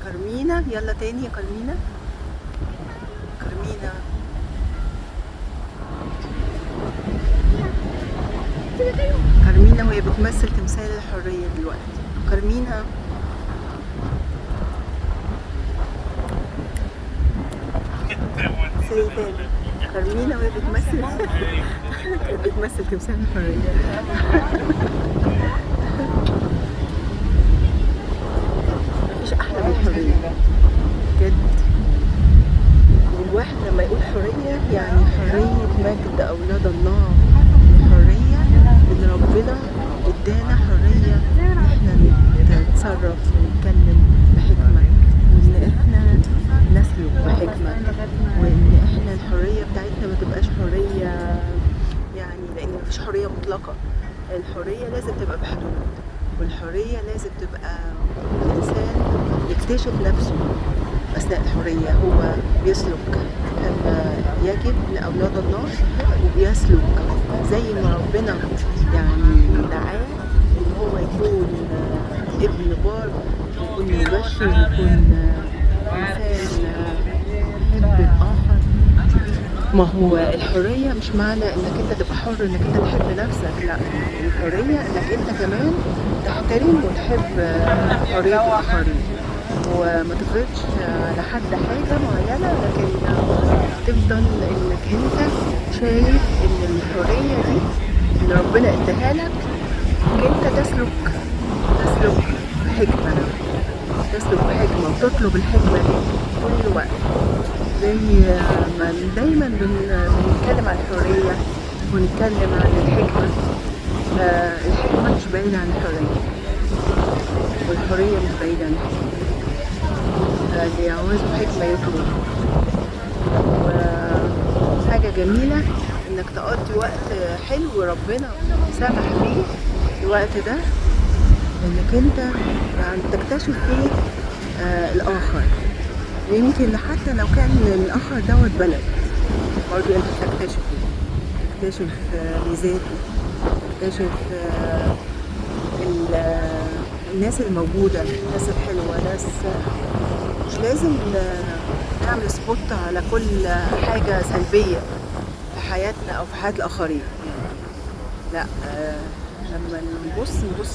كارمينا، يلا تاني يا كارمينا. كارمينا كارمينا وهي بتمثل تمثال الحرية دلوقتي. كارمينا سيدان. كارمينا وهي بتمثل بتمثل تمثال الحرية. مفيش أحلى من الحرية بجد. والواحد لما يقول حرية يعني حرية مجد أولاد الله، حرية إن ربنا ادانا حرية إن احنا نتصرف ونتكلم بحكمة، وإن احنا نسلك بحكمة، وإن احنا الحرية بتاعتنا ما تبقاش حرية يعني، لأن مفيش حرية مطلقة. الحرية لازم تبقى بحدود، والحرية لازم تبقى الإنسان يكتشف نفسه أثناء الحرية. هو بيسلك كما يجب لأولاد الله، وبيسلك زي ما ربنا يعني دعاه إن هو يكون ابن بار، يكون مبشر، يكون إنسان يحب الآخر. ما هو الحرية مش معنى إنك أنت تبقى حر إنك أنت تحب نفسك، لا، الحرية إنك أنت كمان تحترم وتحب حرية الآخرين، وما تفرضش على حد حاجة معينة، لكن تفضل انك انت شايف ان الحرية دي اللي ربنا اداها لك انت تسلك بحكمة، تسلك بحكمة وتطلب الحكمة دي كل وقت. زي ما دايما بنتكلم عن الحرية ونتكلم عن الحكمة. الحكمة مش بعيدة عن الحرية، والحرية مش بعيدة عن الحكمة. اللي يعوزه حكمة يطلب. وحاجة جميلة انك تقضي وقت حلو ربنا سمح بيه الوقت ده، انك انت يعني تكتشف فيه الاخر. يمكن حتى لو كان الاخر دوت بلد، برضه انت تكتشف ميزاته، تكتشف الناس الموجودة، الناس الحلوة، ناس مش لازم نعمل سبوت على كل حاجة سلبية في حياتنا أو في حياة الآخرين. لا، لما نبص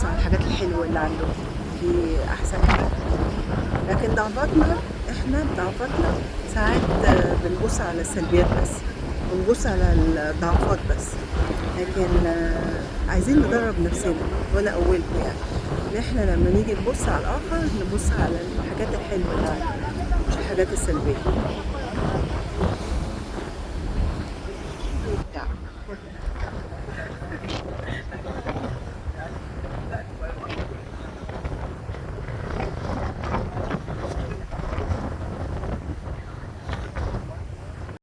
على الحاجات الحلوة اللي عندهم دي أحسن حاجة. لكن ضعفاتنا ساعات بنبص على السلبيات بس، ونبص على الضعفات بس. لكن عايزين ندرب نفسنا، وانا اولكم يعني، ان احنا لما نيجي نبص على الاخر نبص على الحاجات الحلوه اللي عنده، مش الحاجات السلبيه.